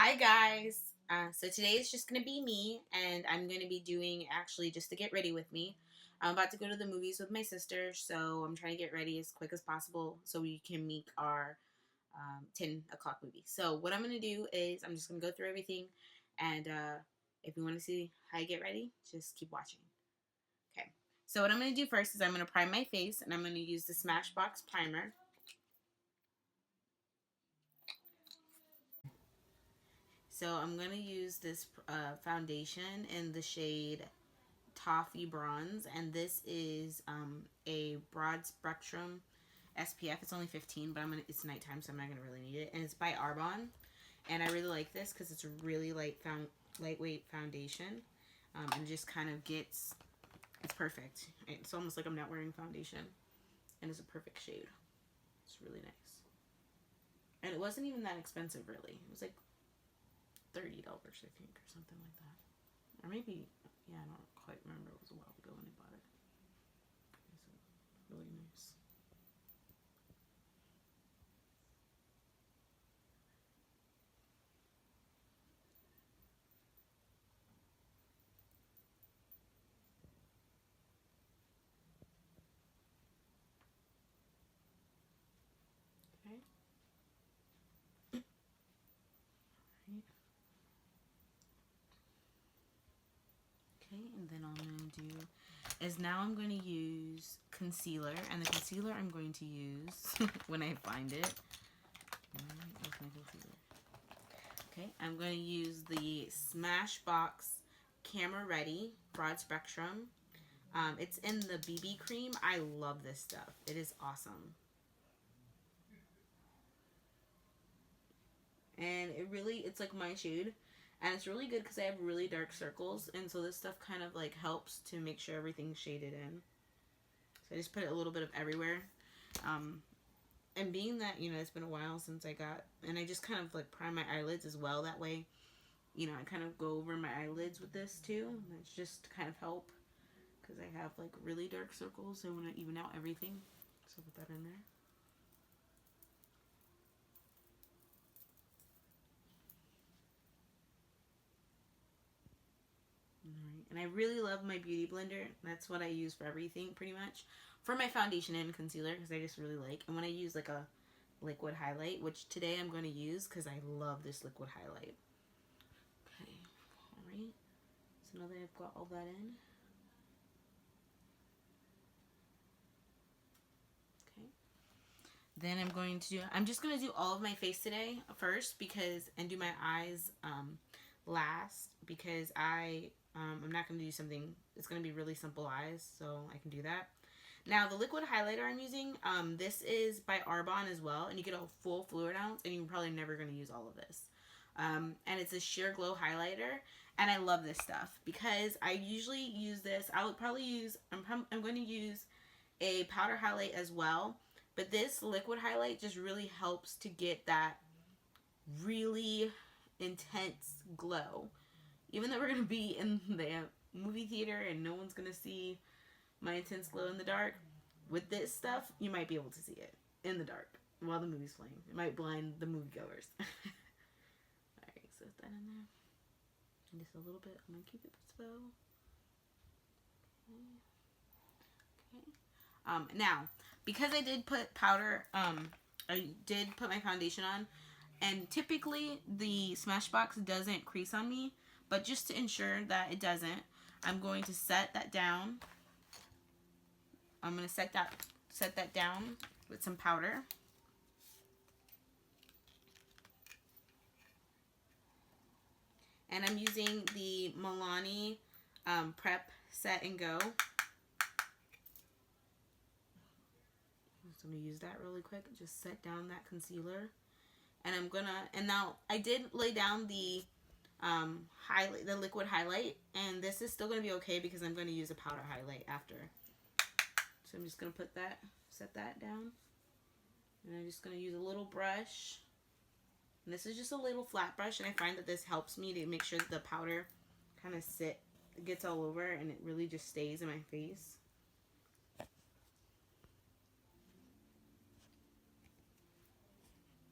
Hi guys. So today is just gonna be me, and I'm gonna be doing actually just to get ready with me. I'm about to go to the movies with my sister, so I'm trying to get ready as quick as possible so we can make our 10 o'clock movie. So what I'm gonna do is I'm just gonna go through everything, and if you want to see how I get ready, just keep watching. Okay. So what I'm gonna do first is I'm gonna prime my face, and I'm gonna use the Smashbox primer. So I'm gonna use this foundation in the shade Toffee Bronze, and this is a broad spectrum SPF. It's only 15, but it's nighttime, so I'm not gonna really need it. And it's by Arbonne, and I really like this because it's a really lightweight foundation, and just kind of it's perfect. It's almost like I'm not wearing foundation, and it's a perfect shade. It's really nice, and it wasn't even that expensive, really. It was like $30, I think, or something like that, or maybe, yeah, I don't quite remember. It was a while ago when I bought it. It's really nice. Okay. Right. Okay, and then all I'm going to do is now I'm going to use concealer, and the concealer I'm going to use when I find it. Where's my concealer? Okay, I'm going to use the Smashbox Camera Ready Broad Spectrum. It's in the BB cream. I love this stuff. It is awesome. And it's like my shade. And it's really good because I have really dark circles. And so this stuff kind of like helps to make sure everything's shaded in. So I just put it a little bit of everywhere. Um, and being that, it's been a while since and I just kind of like prime my eyelids as well. That way, I kind of go over my eyelids with this too. And it's just to kind of help because I have like really dark circles. So I want to even out everything. So put that in there. Alright, and I really love my beauty blender. That's what I use for everything, pretty much. For my foundation and concealer, because I just really like. And when I use like a liquid highlight, which today I'm going to use because I love this liquid highlight. Okay, alright. So now that I've got all that in. Okay. Then I'm just going to do all of my face today first and do my eyes last because I'm not going to do something, it's going to be really simple eyes, so I can do that. Now, the liquid highlighter I'm using, this is by Arbonne as well, and you get a full fluid ounce, and you're probably never going to use all of this. And it's a sheer glow highlighter, and I love this stuff because I usually use this. I would probably I'm going to use a powder highlight as well, but this liquid highlight just really helps to get that really intense glow. Even though we're going to be in the movie theater and no one's going to see my intense glow in the dark, with this stuff, you might be able to see it in the dark while the movie's playing. It might blind the moviegoers. Alright, so that in there. And just a little bit on my Cupid's bow. Okay. Now, because I did put powder, I did put my foundation on, and typically the Smashbox doesn't crease on me, but just to ensure that it doesn't, I'm going to set that down. I'm going to set that down with some powder. And I'm using the Milani Prep Set and Go. So I'm going to use that really quick. Just set down that concealer. And now I did lay down the the liquid highlight, and this is still going to be okay because I'm going to use a powder highlight after. So I'm just going to set that down. And I'm just going to use a little brush. And this is just a little flat brush, and I find that this helps me to make sure that the powder kind of gets all over, and it really just stays in my face.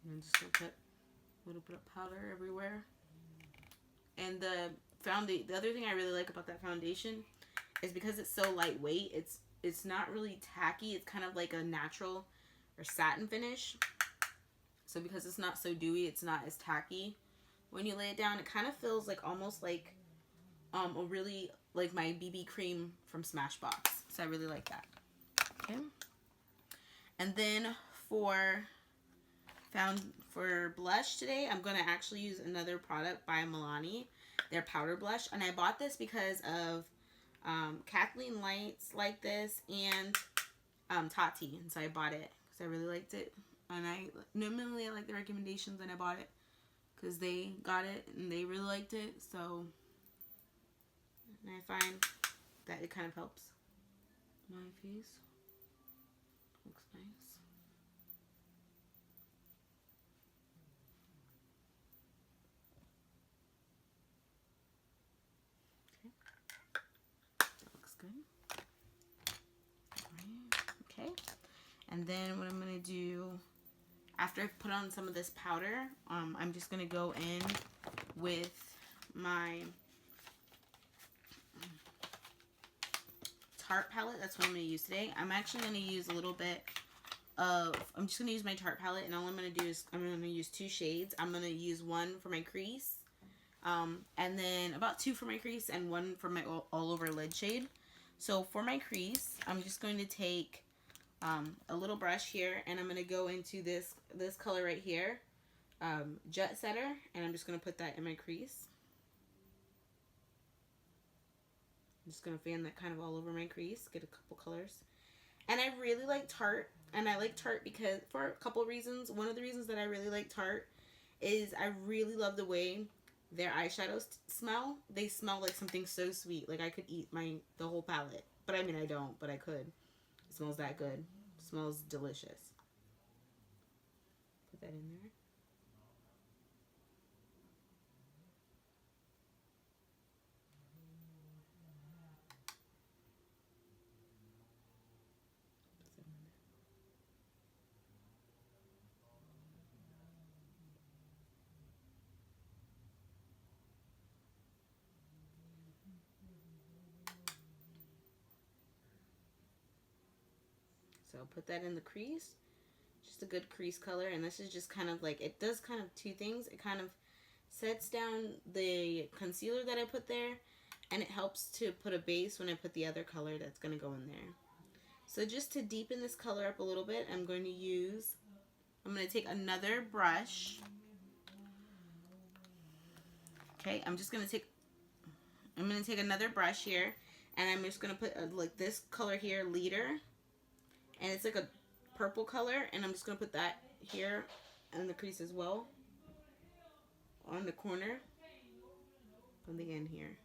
And I'm just going to put a little bit of powder everywhere. And the other thing I really like about that foundation is because it's so lightweight, it's not really tacky. It's kind of like a natural or satin finish. So because it's not so dewy, it's not as tacky. When you lay it down, it kind of feels like almost like a really like my BB cream from Smashbox. So I really like that. Okay. And then for blush today, I'm going to actually use another product by Milani, their powder blush. And I bought this because of Kathleen Lights like this and Tati. And so I bought it because I really liked it. And I normally like the recommendations, and I bought it because they got it and they really liked it. So, and I find that it kind of helps my face. Looks nice. Okay. That looks good. Okay. And then what I'm going to do, after I've put on some of this powder, I'm just going to go in with my Tarte palette. That's what I'm going to use today. I'm actually going to use a little bit of, I'm just going to use my Tarte palette, and all I'm going to do is I'm going to use 2 shades. I'm going to use one for my crease, and then about 2 for my crease and 1 for my all over lid shade. So for my crease, I'm just going to take a little brush here, and I'm going to go into this color right here, Jet Setter, and I'm just going to put that in my crease. I'm just going to fan that kind of all over my crease, get a couple colors. And I really like Tarte, and I like Tarte because, for a couple reasons. One of the reasons that I really like Tarte is I really love the way their eyeshadows smell. They smell like something so sweet. Like I could eat the whole palette. But I mean, I don't, but I could. It smells that good. It smells delicious. Put that in there. So put that in the crease. Just a good crease color. And this is just kind of like, it does kind of 2 things. It kind of sets down the concealer that I put there, and it helps to put a base when I put the other color that's going to go in there. So just to deepen this color up a little bit, I'm going to take another brush. Okay, I'm going to take another brush here, and I'm just going to put like this color here, Leader. And it's like a purple color, and I'm just going to put that here in the crease as well, on the corner, on the end here.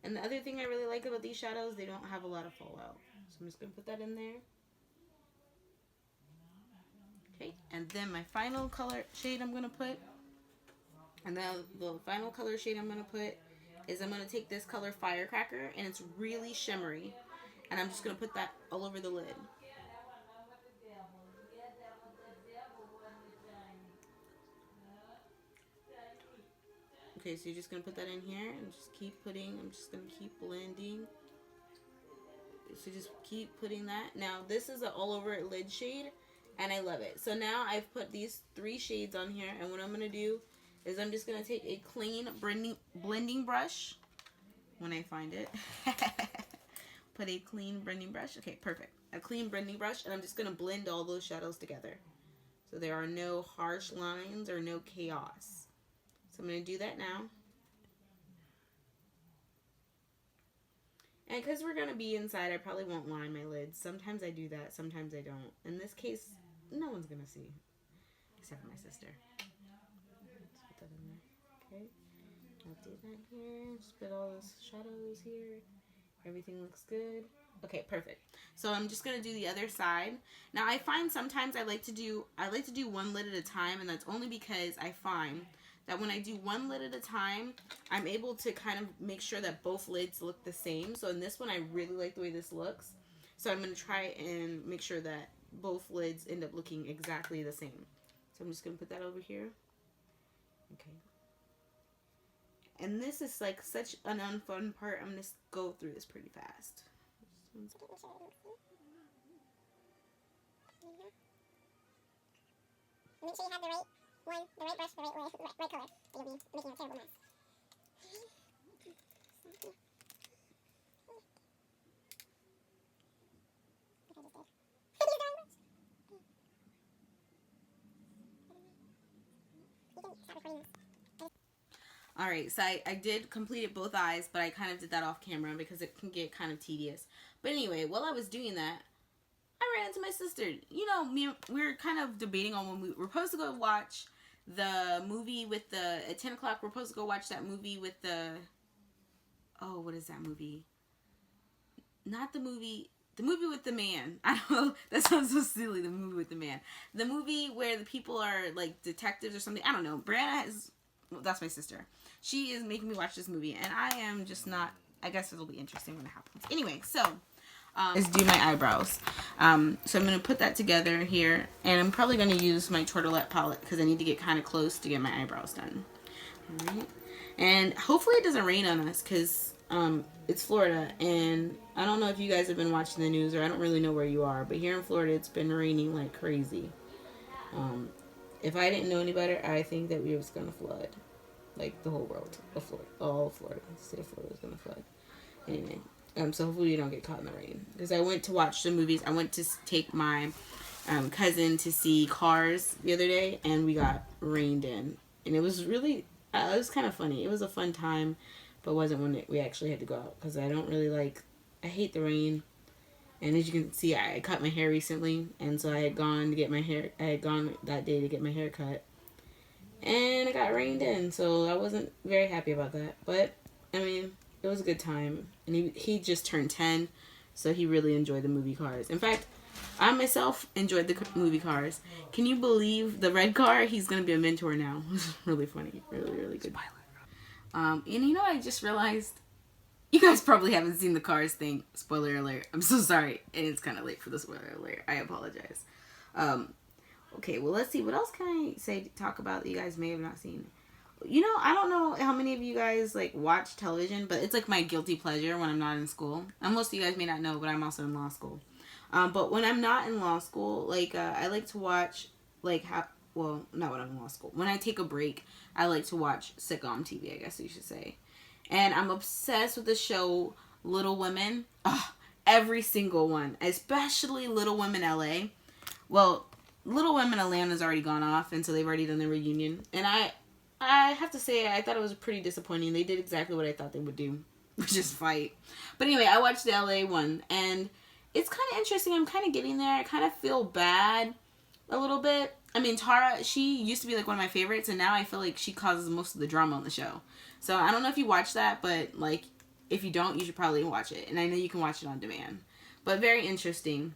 And the other thing I really like about these shadows, they don't have a lot of fallout. So I'm just going to put that in there. Okay, and then my final color shade I'm going to put, and then the final color shade I'm going to put is I'm going to take this color Firecracker, and it's really shimmery. And I'm just going to put that all over the lid. Okay, so you're just going to put that in here and just keep putting, I'm just going to keep blending. So just keep putting that. Now, this is an all over lid shade, and I love it. So now I've put these 3 shades on here, and what I'm going to do is I'm just going to take a clean blending brush, when I find it. Put a clean blending brush. Okay, perfect. A clean blending brush, and I'm just going to blend all those shadows together. So there are no harsh lines or no chaos. So I'm going to do that now. And because we're going to be inside, I probably won't line my lids. Sometimes I do that, sometimes I don't. In this case, no one's going to see, except for my sister. Let's put that in there. Okay. I'll do that here. Just put all those shadows here. Everything looks good. Okay, perfect. So I'm just going to do the other side. Now, I find sometimes I like to do one lid at a time, and that's only because I find that when I do one lid at a time, I'm able to kind of make sure that both lids look the same. So in this one, I really like the way this looks. So I'm going to try and make sure that both lids end up looking exactly the same. So I'm just going to put that over here. Okay. And this is like such an unfun part. I'm going to go through this pretty fast. Make sure you have the right one, the right brush, the right color. You'll be making a terrible mess. Alright, so I did completed both eyes, but I kind of did that off camera because it can get kind of tedious. But anyway, while I was doing that, I ran into my sister. You know, we were kind of debating on when we were supposed to go watch the movie with the, at 10 o'clock, we're supposed to go watch that movie with the, oh, what is that movie? Not the movie with the man. I don't know, that sounds so silly, the movie with the man. The movie where the people are like detectives or something. I don't know. Brianna has, well, that's my sister. She is making me watch this movie, and I am just not, I guess it'll be interesting when it happens. Anyway, so, let's do my eyebrows. So I'm going to put that together here, and I'm probably going to use my Tortolette palette because I need to get kind of close to get my eyebrows done. Alright. And hopefully it doesn't rain on us because it's Florida, and I don't know if you guys have been watching the news, or I don't really know where you are, but here in Florida it's been raining like crazy. If I didn't know any better, I think that we was going to flood. Like the whole world of Florida, all of Florida, the state of Florida was going to flood. Anyway, so hopefully you don't get caught in the rain. Because I went to watch the movies. I went to take my cousin to see Cars the other day, and we got rained in. And it was really, it was kind of funny. It was a fun time, but it wasn't when we actually had to go out. Because I don't really like, I hate the rain. And as you can see, I cut my hair recently, and so I had gone to get my hair, I had gone that day to get my hair cut. And it got rained in, so I wasn't very happy about that. But, I mean, it was a good time. And he just turned 10, so he really enjoyed the movie Cars. In fact, I myself enjoyed the movie Cars. Can you believe the red car? He's going to be a mentor now. It's really funny. Really, really good. And you know, I just realized, you guys probably haven't seen the Cars thing. Spoiler alert. I'm so sorry. And it's kind of late for the spoiler alert. I apologize. Okay, well, let's see. What else can I talk about that you guys may have not seen? You know, I don't know how many of you guys, like, watch television, but it's, like, my guilty pleasure when I'm not in school. And most of you guys may not know, but I'm also in law school. But when I'm not in law school, like, I like to watch, like, well, not when I'm in law school. When I take a break, I like to watch sitcom TV, I guess you should say. And I'm obsessed with the show Little Women. Ugh, every single one. Especially Little Women LA. Well, Little Women Atlanta's already gone off, and so they've already done their reunion. And I have to say, I thought it was pretty disappointing. They did exactly what I thought they would do, which is fight. But anyway, I watched the LA one, and it's kind of interesting. I'm kind of getting there. I kind of feel bad a little bit. I mean, Tara, she used to be like one of my favorites, and now I feel like she causes most of the drama on the show. So I don't know if you watch that, but like, if you don't, you should probably watch it. And I know you can watch it on demand. But very interesting.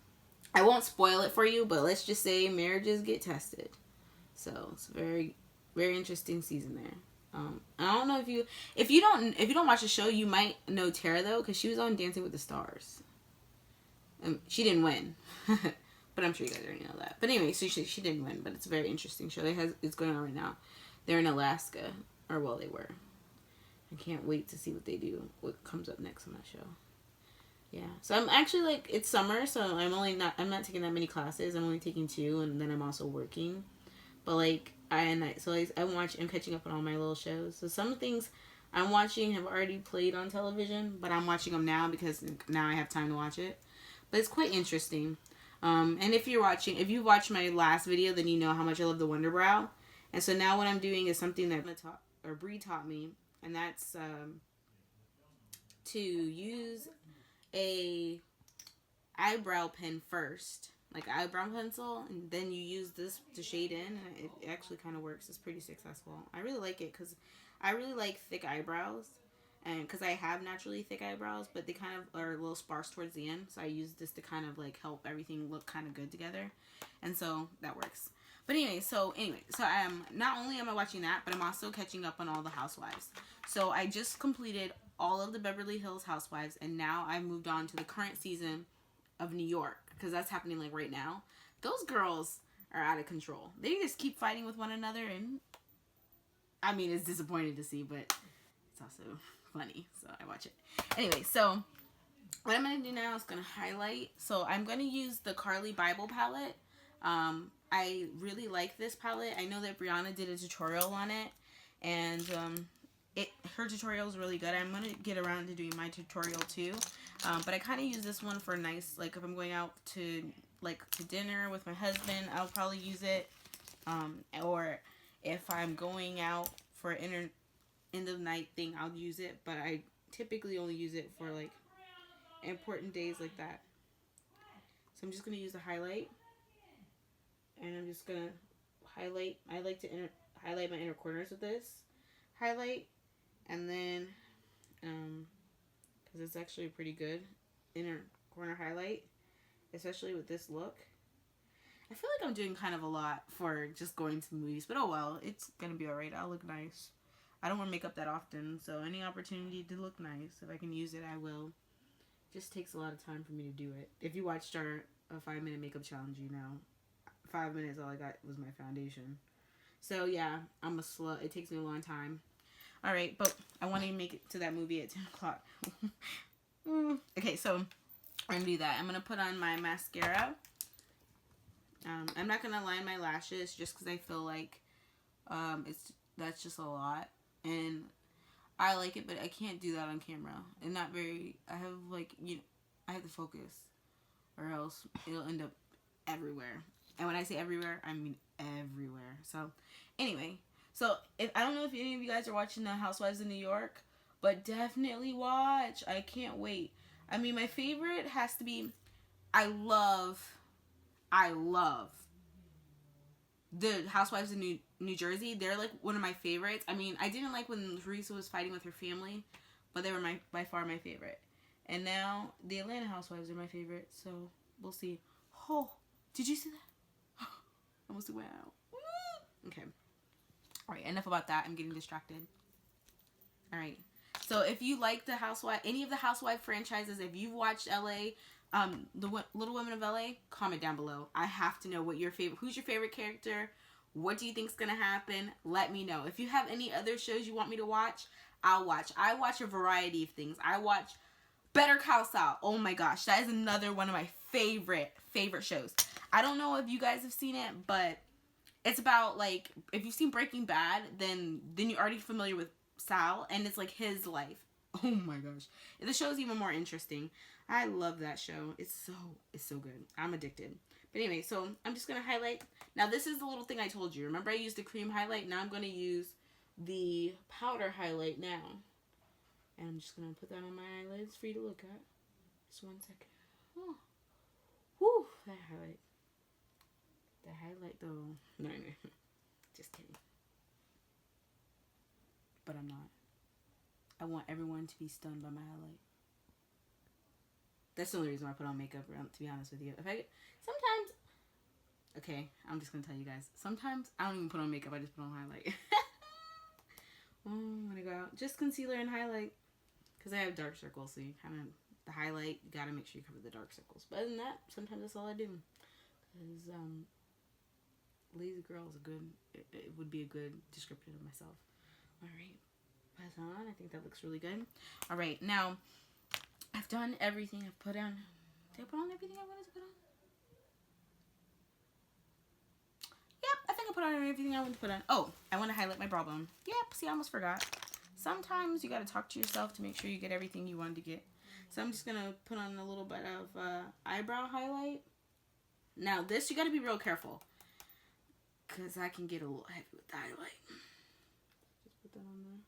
I won't spoil it for you, but let's just say marriages get tested. So it's a very, very interesting season there. I don't know if you don't watch the show, you might know Tara though, because she was on Dancing with the Stars. She didn't win, but I'm sure you guys already know that. But anyway, so she didn't win, but it's a very interesting show. It's going on right now. They're in Alaska, or well, they were. I can't wait to see what they do. What comes up next on that show. Yeah, so I'm actually, like, it's summer, so I'm not taking that many classes. I'm only taking 2, and then I'm also working. But, like, I'm catching up on all my little shows. So some things I'm watching have already played on television, but I'm watching them now because now I have time to watch it. But it's quite interesting. And if you watched my last video, then you know how much I love the Wonder Brow. And so now what I'm doing is something that Bree taught me, and that's to use a eyebrow pen first, like eyebrow pencil, and then you use this to shade in, and it actually kind of works. It's pretty successful. I really like it because I really like thick eyebrows, and because I have naturally thick eyebrows, but they kind of are a little sparse towards the end, so I use this to kind of like help everything look kind of good together, and so that works. But anyway, so I am not only am I watching that, but I'm also catching up on all the Housewives. So I just completed all of the Beverly Hills Housewives, and now I moved on to the current season of New York, because that's happening like right now. Those girls are out of control. They just keep fighting with one another, and I mean, it's disappointing to see, but it's also funny, so I watch it. Anyway, so what I'm going to do now is going to highlight. So I'm going to use the Carly Bible palette. I really like this palette. I know that Brianna did a tutorial on it, and her tutorial is really good. I'm going to get around to doing my tutorial too. But I kind of use this one for nice, like if I'm going out to dinner with my husband, I'll probably use it. Or if I'm going out for an end of the night thing, I'll use it. But I typically only use it for like important days like that. So I'm just going to use the highlight. And I'm just going to highlight. I like to highlight my inner corners with this highlight. And then, because it's actually a pretty good inner corner highlight, especially with this look. I feel like I'm doing kind of a lot for just going to the movies, but oh well, it's going to be alright. I'll look nice. I don't wear makeup that often, so any opportunity to look nice, if I can use it, I will. It just takes a lot of time for me to do it. If you watched our 5-minute makeup challenge, you know, 5 minutes, all I got was my foundation. So yeah, I'm a slut. It takes me a long time. Alright, but I want to make it to that movie at 10 o'clock. Okay, so I'm going to do that. I'm going to put on my mascara. I'm not going to line my lashes just because I feel like that's just a lot. And I like it, but I can't do that on camera. And not very, I have like, I have to focus or else it'll end up everywhere. And when I say everywhere, I mean everywhere. So anyway, so I don't know if any of you guys are watching the Housewives of New York, but definitely watch. I can't wait. I mean, my favorite has to be, I love the Housewives of New Jersey. They're like one of my favorites. I mean, I didn't like when Teresa was fighting with her family, but they were by far my favorite. And now the Atlanta Housewives are my favorite, so we'll see. Oh, did you see that? Almost went out. Okay. Alright, enough about that. I'm getting distracted. Alright. So if you like the any of the Housewife franchises, if you've watched LA, the Little Women of LA, comment down below. I have to know who's your favorite character. What do you think's gonna happen? Let me know. If you have any other shows you want me to watch, I'll watch. I watch a variety of things. I watch Better Call Saul. Oh my gosh, that is another one of my favorite shows. I don't know if you guys have seen it, but it's about, like, if you've seen Breaking Bad, then you're already familiar with Sal, and it's like his life. Oh my gosh, the show's even more interesting. I love that show. It's so good. I'm addicted. But anyway, so I'm just gonna highlight. Now this is the little thing I told you. Remember I used the cream highlight? Now I'm gonna use the powder highlight now. And I'm just gonna put that on my eyelids for you to look at. Just 1 second. Oh. Whew, that highlight. The highlight though. No. Just kidding. But I'm not. I want everyone to be stunned by my highlight. That's the only reason why I put on makeup, to be honest with you. Sometimes, okay, I'm just going to tell you guys. Sometimes I don't even put on makeup. I just put on highlight. When I go out, just concealer and highlight. Because I have dark circles, so you kind of, the highlight, you got to make sure you cover the dark circles. But other than that, sometimes that's all I do. Because, lazy girl is it would be a good description of myself. Alright, pass on. I think that looks really good. Alright, now, I've done everything. I've put on, did I put on everything I wanted to put on? Yep, I think I put on everything I wanted to put on. Oh, I want to highlight my brow bone. Yep, see, I almost forgot. Sometimes you got to talk to yourself to make sure you get everything you wanted to get. So I'm just going to put on a little bit of eyebrow highlight. Now, this, you got to be real careful. Because I can get a little heavy with the highlight. Just put that on there.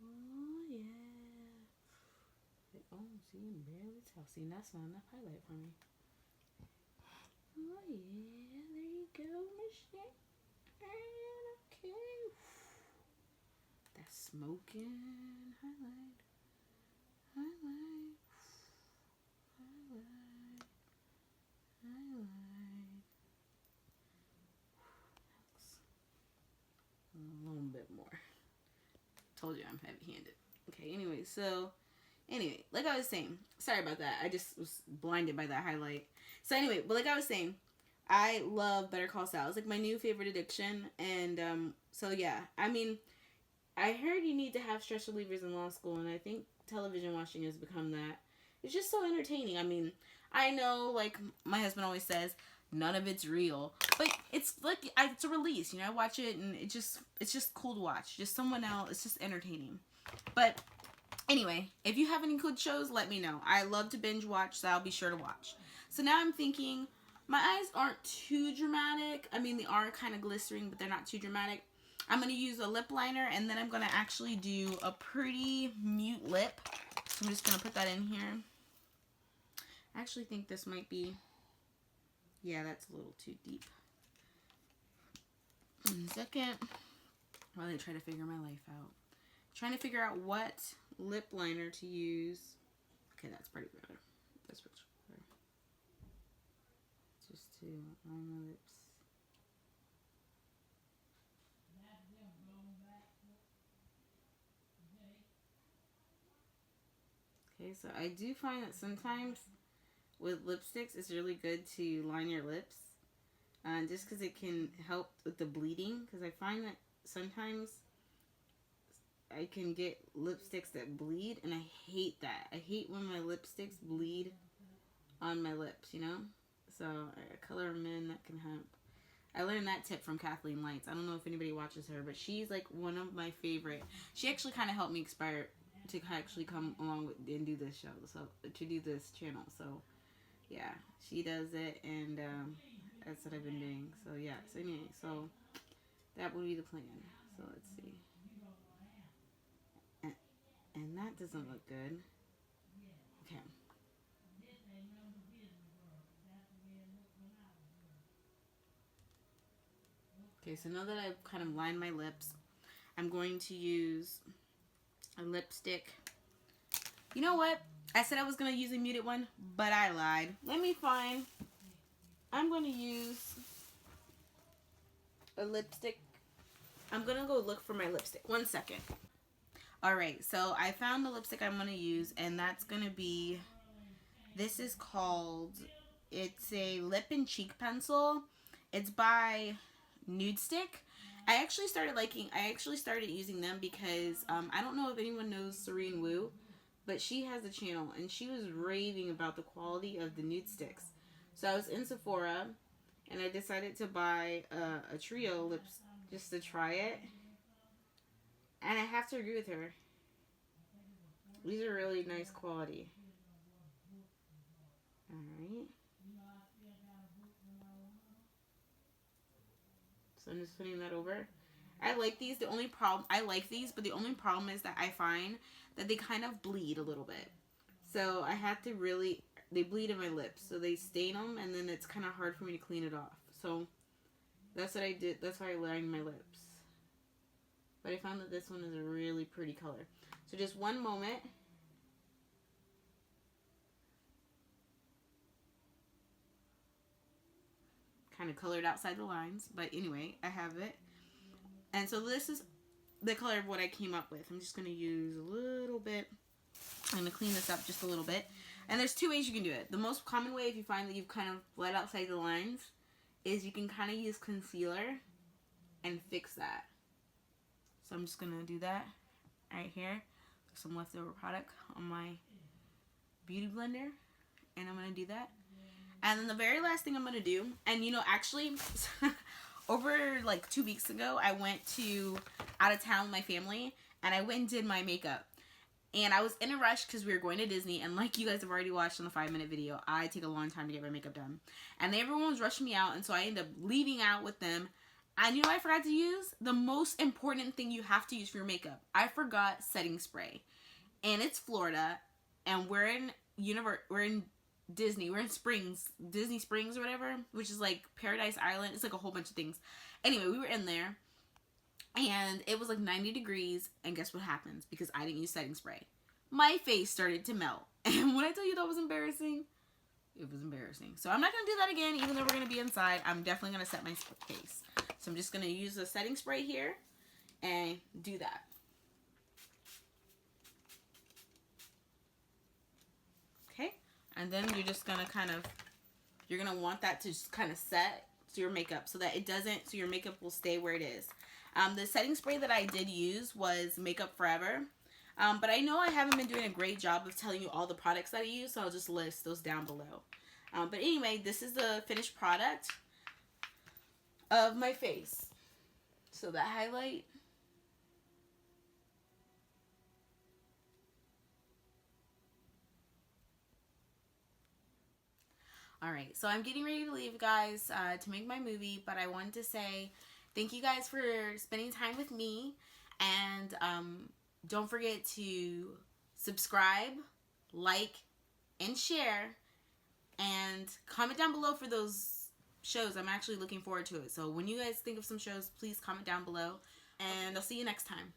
Oh, yeah. Oh, see, you can barely tell. See, that's not enough highlight for me. Oh, yeah. There you go, Michelle. Okay. That's smoking highlight. Highlight. Highlight. Highlight. A little bit more. Told you I'm heavy-handed. Okay, anyway, like I was saying, sorry about that. I just was blinded by that highlight. So anyway, but like I was saying, I love Better Call Saul. It's like my new favorite addiction. And so yeah, I mean, I heard you need to have stress relievers in law school, and I think television watching has become that. It's just so entertaining. I mean, I know, like my husband always says, none of it's real, but it's like it's a release. You know, I watch it, and it's just cool to watch. Just someone else. It's just entertaining. But anyway, if you have any good shows, let me know. I love to binge watch, so I'll be sure to watch. So now I'm thinking, my eyes aren't too dramatic. I mean, they are kind of glistering, but they're not too dramatic. I'm going to use a lip liner, and then I'm going to actually do a pretty mute lip. So I'm just going to put that in here. I actually think this might be, yeah, that's a little too deep. 1 second, while I try to figure my life out. Trying to figure out what lip liner to use. Okay, that's pretty better. That's much better. Just to line my lips. Okay, so I do find that sometimes with lipsticks, it's really good to line your lips. Just because it can help with the bleeding. Because I find that sometimes I can get lipsticks that bleed, and I hate that. I hate when my lipsticks bleed on my lips, you know? So, a color them in, that can help. I learned that tip from Kathleen Lights. I don't know if anybody watches her, but she's like one of my favorite. She actually kind of helped me inspire to actually come along with and do this show, so to do this channel. So yeah, she does it, and that's what I've been doing. So yeah, so anyway, so that would be the plan. So let's see, and that doesn't look good. Okay. Okay, so now that I've kind of lined my lips, I'm going to use a lipstick. You know what? I said I was going to use a muted one, but I lied. Let me find. I'm going to use a lipstick. I'm going to go look for my lipstick. 1 second. Alright, so I found the lipstick I'm going to use, and that's going to be, this is called, it's a lip and cheek pencil. It's by Nude Stick. I actually started using them because I don't know if anyone knows Serene Wu, but she has a channel, and she was raving about the quality of the nude sticks. So I was in Sephora, and I decided to buy a trio lips just to try it. And I have to agree with her. These are really nice quality. Alright. So I'm just putting that over. I like these. I like these, but the only problem is that I find that they kind of bleed a little bit. So I have to really, they bleed in my lips. So they stain them, and then it's kind of hard for me to clean it off. So that's what I did. That's why I lined my lips. But I found that this one is a really pretty color. So just one moment. Kind of colored outside the lines. But anyway, I have it. And so this is the color of what I came up with. I'm just going to use a little bit. I'm going to clean this up just a little bit. And there's two ways you can do it. The most common way, if you find that you've kind of bled outside the lines, is you can kind of use concealer and fix that. So I'm just going to do that right here. Some leftover product on my beauty blender. And I'm going to do that. And then the very last thing I'm going to do, and you know, actually, over like 2 weeks ago, I went out of town with my family, and I went and did my makeup. And I was in a rush because we were going to Disney, and like you guys have already watched on the 5-minute video, I take a long time to get my makeup done. And everyone was rushing me out, and so I ended up leaving out with them. And you know what I forgot to use? The most important thing you have to use for your makeup. I forgot setting spray. And it's Florida, and we're in Disney. We're in Disney Springs or whatever, which is like Paradise Island. It's like a whole bunch of things. Anyway, we were in there, and it was like 90 degrees, and guess what happens? Because I didn't use setting spray. My face started to melt. And when I tell you that was embarrassing, it was embarrassing. So I'm not going to do that again, even though we're going to be inside. I'm definitely going to set my face. So I'm just going to use the setting spray here. and do that. Okay, and then you're just gonna you're gonna want that to just kind of set to your makeup so that it doesn't, so your makeup will stay where it is. The setting spray that I did use was Makeup Forever. But I know I haven't been doing a great job of telling you all the products that I use, so I'll just list those down below. But anyway, this is the finished product of my face. So the highlight. Alright, so I'm getting ready to leave, guys, to make my movie, but I wanted to say thank you guys for spending time with me, and don't forget to subscribe, like, and share, and comment down below for those shows. I'm actually looking forward to it. So when you guys think of some shows, please comment down below, and I'll see you next time.